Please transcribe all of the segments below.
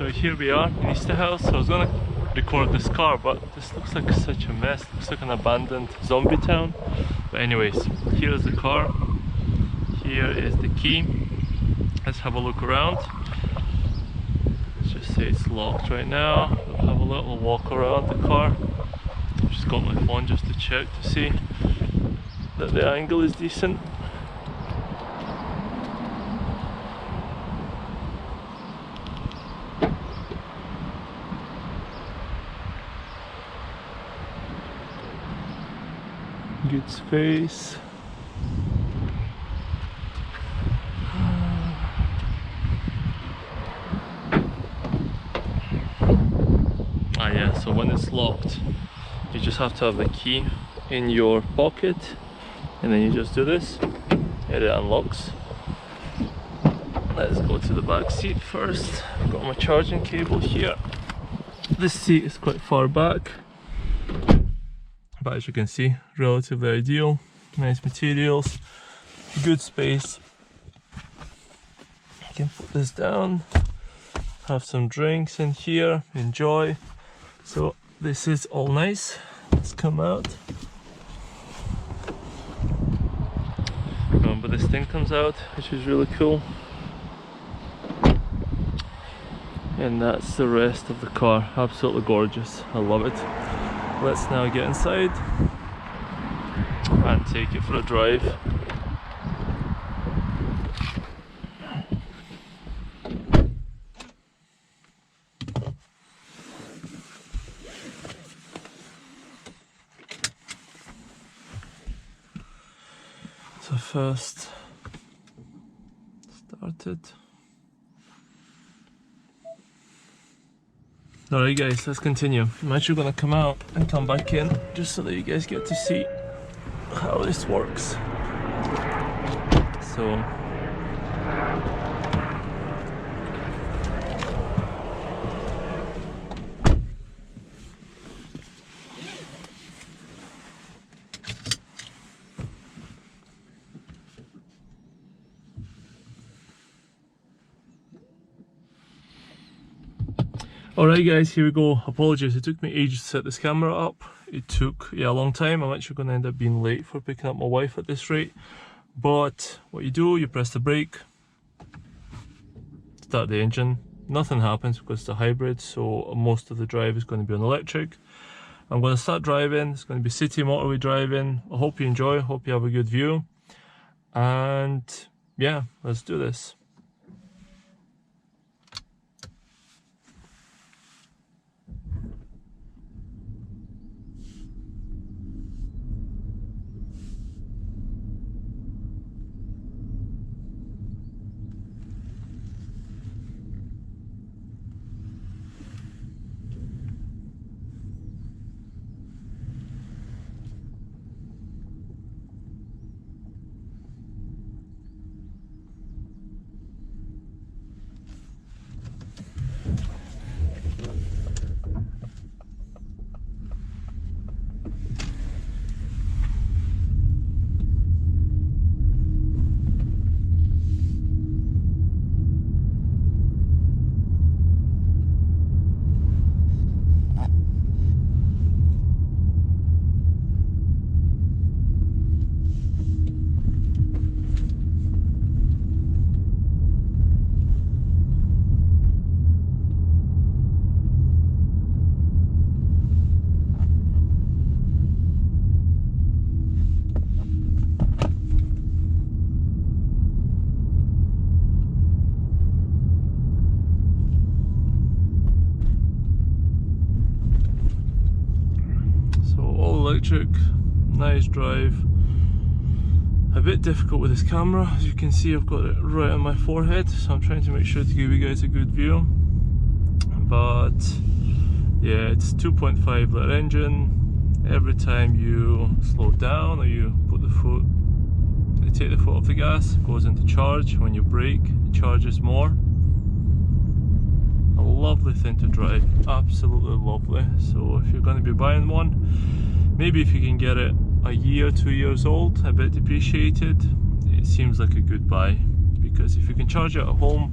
So here we are in Easter House. I was gonna record this car, but this looks like such a mess. Looks like an abandoned zombie town. But anyways, here's the car. Here is the key. Let's have a look around. Let's just say it's locked right now. We'll have a little walk around the car. I've just got my phone just to check to see that the angle is decent. Good space. Yeah, so when it's locked, you just have to have the key in your pocket, and then you just do this, and it unlocks. Let's go to the back seat first. I've got my charging cable here. This seat is quite far back, but as you can see, relatively ideal. Nice materials, good space. You can put this down, have some drinks in here, enjoy. So this is all nice. Let's come out. But this thing comes out, which is really cool. And that's the rest of the car. Absolutely gorgeous. I love it. Let's now get inside and take it for a drive. So first started. Alright guys, let's continue. I'm actually going to come out and come back in just so that you guys get to see how this works. So alright guys, here we go. Apologies, it took me ages to set this camera up. It took a long time. I'm actually going to end up being late for picking up my wife at this rate. But what you do, you press the brake, start the engine. Nothing happens because it's a hybrid, so most of the drive is going to be on electric. I'm going to start driving. It's going to be city motorway driving. I hope you enjoy, hope you have a good view. And yeah, let's do this. Electric, nice drive. A bit difficult with this camera, as you can see I've got it right on my forehead, so I'm trying to make sure to give you guys a good view. But yeah, it's 2.5 litre engine. Every time you slow down or you put the foot, you take the foot off the gas, it goes into charge. When you brake, it charges more. A lovely thing to drive, absolutely lovely. So if you're going to be buying one, maybe if you can get it a year, 2 years old, a bit depreciated, it seems like a good buy, because if you can charge it at home,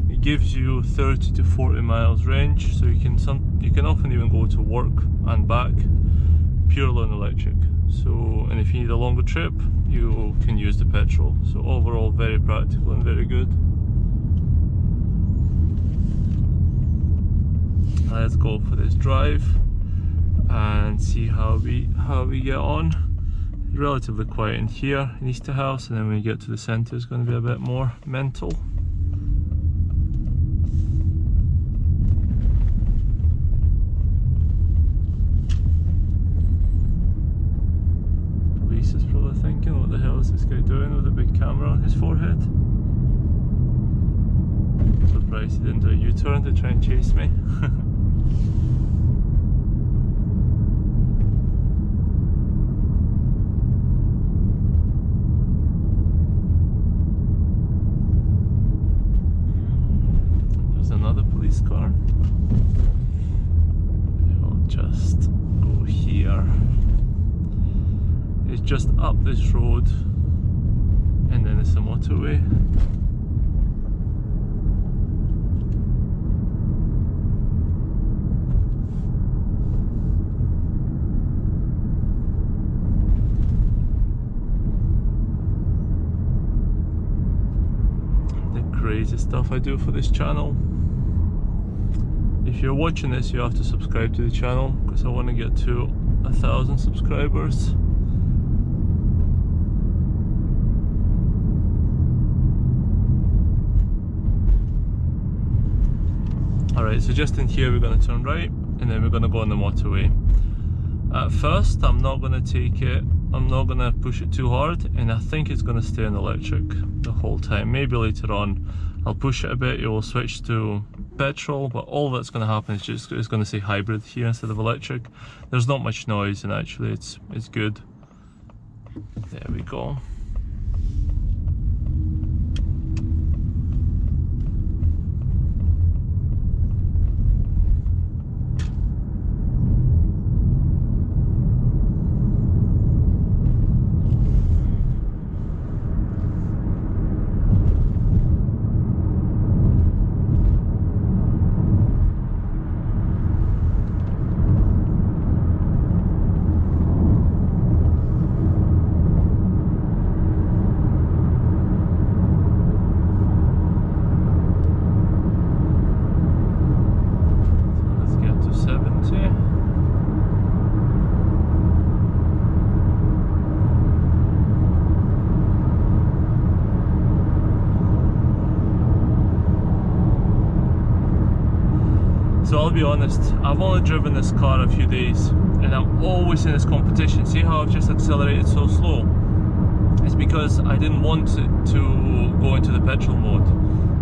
it it gives you 30 to 40 miles range, so you can often even go to work and back purely on electric. So, and if you need a longer trip, you can use the petrol. So overall, very practical and very good. Let's go for this drive and see how we get on. Relatively quiet in here in Easter House, and then when you get to the centre it's going to be a bit more mental. Police is probably thinking, what the hell is this guy doing with a big camera on his forehead? I'm surprised he didn't do a U-turn to try and chase me. Another police car. I'll just go here. It's just up this road and then it's a motorway. The crazy stuff I do for this channel. If you're watching this, you have to subscribe to the channel because I want to get to 1,000 subscribers. Alright, so just in here we're going to turn right and then we're going to go on the motorway. At first I'm not going to push it too hard, and I think it's going to stay on electric the whole time. Maybe later on I'll push it a bit, it will switch to petrol, but all that's going to happen is it's going to say hybrid here instead of electric. There's not much noise and actually it's good. There we go. So I'll be honest, I've only driven this car a few days and I'm always in this competition. See how I've just accelerated so slow? It's because I didn't want it to go into the petrol mode.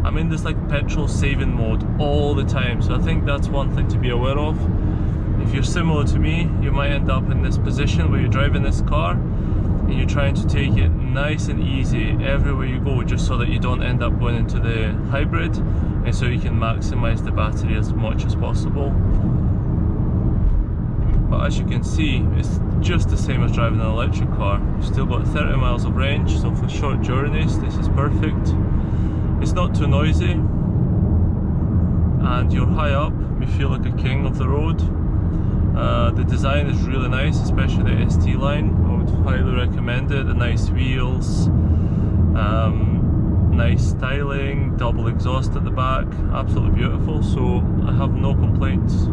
I'm in this like petrol saving mode all the time, so I think that's one thing to be aware of. If you're similar to me, you might end up in this position where you're driving this car and you're trying to take it nice and easy everywhere you go, just so that you don't end up going into the hybrid, and so you can maximize the battery as much as possible. But as you can see, it's just the same as driving an electric car. You've still got 30 miles of range, so for short journeys this is perfect. It's not too noisy and you're high up, you feel like a king of the road. The design is really nice, especially the ST line. I would highly recommend it. The nice wheels, nice styling, double exhaust at the back, absolutely beautiful, so I have no complaints.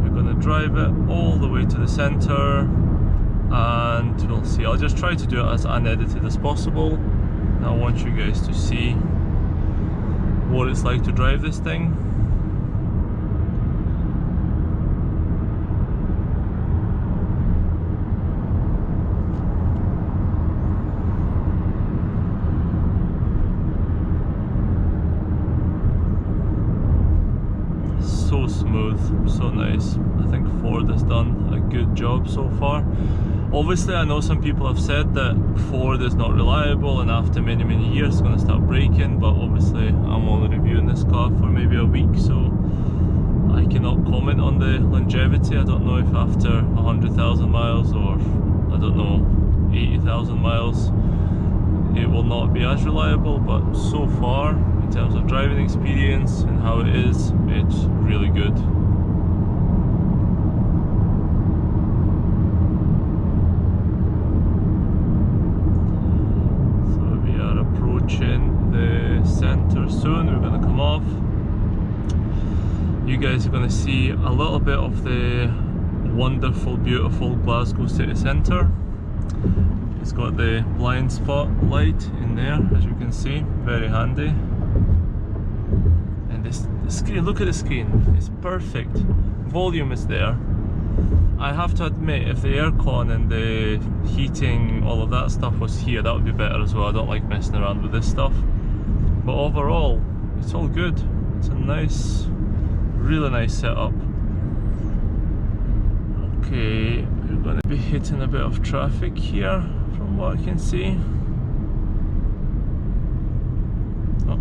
We're going to drive it all the way to the centre and we'll see. I'll just try to do it as unedited as possible. I want you guys to see what it's like to drive this thing. So smooth, so nice. I think Ford has done a good job so far. Obviously I know some people have said that Ford is not reliable and after many years it's going to start breaking, but obviously I'm only reviewing this car for maybe a week, so I cannot comment on the longevity. I don't know if after 100,000 miles or I don't know 80,000 miles it will not be as reliable, but so far, in terms of driving experience and how it is, it's really good. So we are approaching the centre soon. We're going to come off. You guys are going to see a little bit of the wonderful, beautiful Glasgow city centre. It's got the blind spot light in there, as you can see, very handy. And the screen, look at the screen, it's perfect. Volume is there. I have to admit, if the aircon and the heating, all of that stuff was here, that would be better as well. I don't like messing around with this stuff. But overall, it's all good. It's a nice, really nice setup. Okay, we're going to be hitting a bit of traffic here from what I can see. Oh.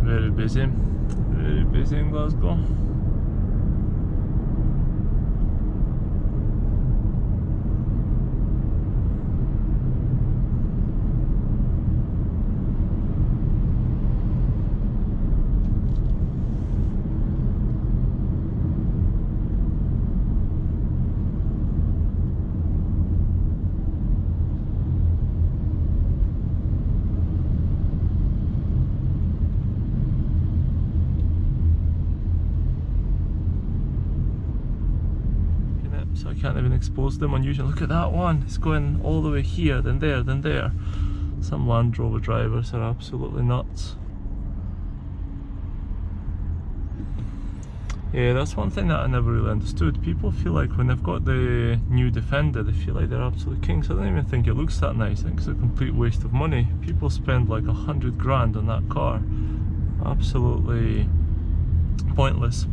Very busy in Glasgow. So I can't even expose them on YouTube. Look at that one, it's going all the way here, then there, then there. Some Land Rover drivers are absolutely nuts. Yeah, that's one thing that I never really understood. People feel like when they've got the new Defender, they feel like they're absolute kings. I don't even think it looks that nice. I think it's a complete waste of money. People spend like 100 grand on that car. Absolutely pointless.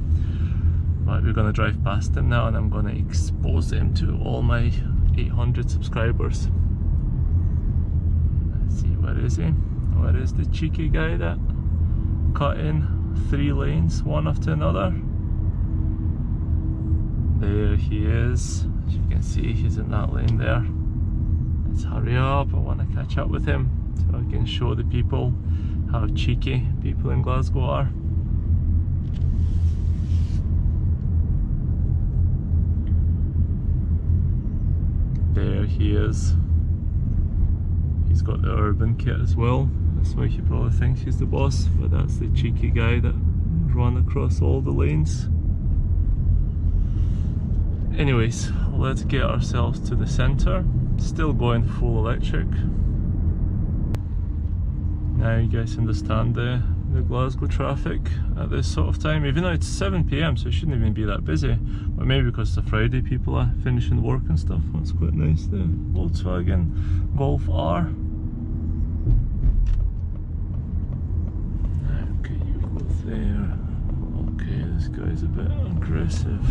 Right, we're going to drive past him now and I'm going to expose him to all my 800 subscribers. Let's see, where is he? Where is the cheeky guy that cut in 3 lanes, one after another? There he is. As you can see, he's in that lane there. Let's hurry up, I want to catch up with him so I can show the people how cheeky people in Glasgow are. There he is. He's got the urban kit as well. That's why he probably thinks he's the boss, but that's the cheeky guy that ran across all the lanes. Anyways, let's get ourselves to the centre. Still going full electric. Now you guys understand the Glasgow traffic at this sort of time, even though it's 7 PM, so it shouldn't even be that busy. But maybe because it's a Friday, people are finishing work and stuff. That's quite nice, the Volkswagen Golf R. Okay, you go there. Okay, this guy's a bit aggressive.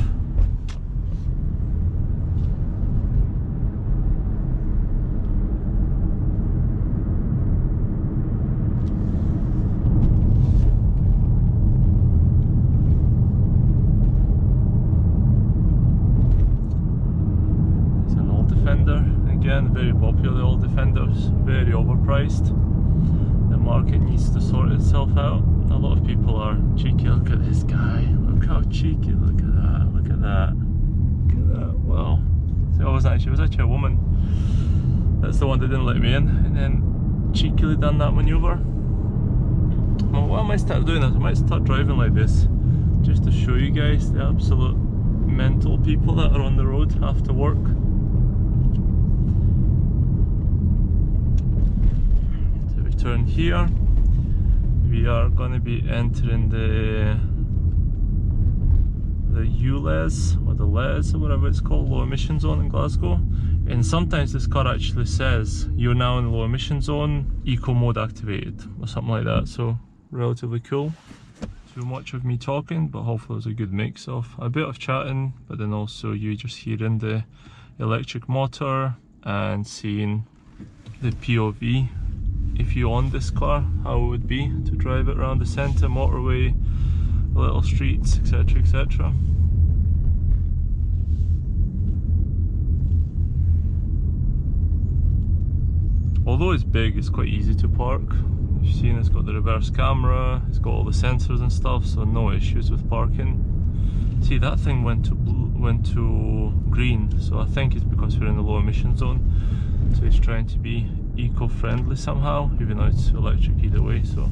Again, very popular, old Defenders, very overpriced. The market needs to sort itself out. A lot of people are cheeky. Look at this guy, look how cheeky, look at that, look at that, look at that, wow. So it wasn't actually, it was actually a woman. That's the one that didn't let me in, and then cheekily done that manoeuvre. Well, what I might start doing is I might start driving like this, just to show you guys the absolute mental people that are on the road after work. Turn here, we are going to be entering the the ULEZ or the LEZ or whatever it's called, low emission zone in Glasgow. And sometimes this car actually says you're now in the low emission zone, eco mode activated or something like that. So relatively cool. Too much of me talking, but hopefully it was a good mix of a bit of chatting, but then also you just hearing the electric motor and seeing the POV if you own this car, how it would be to drive it around the centre, motorway, little streets, etc, etc. Although it's big, it's quite easy to park. You've seen it's got the reverse camera, it's got all the sensors and stuff, so no issues with parking. See, that thing went to green, so I think it's because we're in the low emission zone. So it's trying to be eco-friendly somehow, even though it's electric either way. So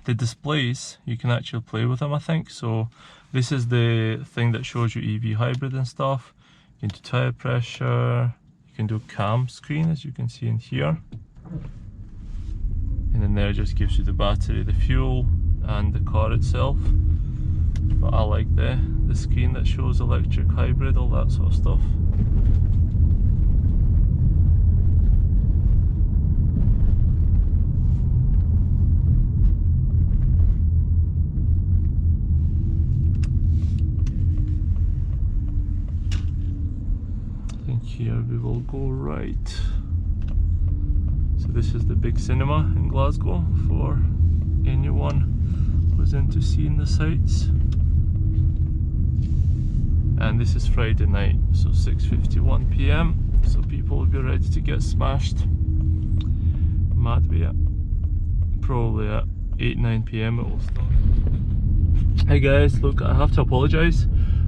the displays, you can actually play with them, I think. So this is the thing that shows you EV hybrid and stuff. You can do tire pressure, you can do cam screen, as you can see in here. And then there just gives you the battery, the fuel, and the car itself. But I like the screen that shows electric, hybrid, all that sort of stuff. Here we will go right. So this is the big cinema in Glasgow for anyone who's into seeing the sights. And this is Friday night, so 6:51 PM. So people will be ready to get smashed. Mad be it. Probably at 8-9 PM it will start. Hey guys, look, I have to apologise.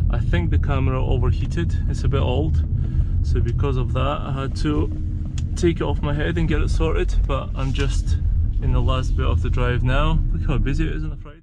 I think the camera overheated. It's a bit old. So because of that, I had to take it off my head and get it sorted, but I'm just in the last bit of the drive now. Look how busy it is on a Friday.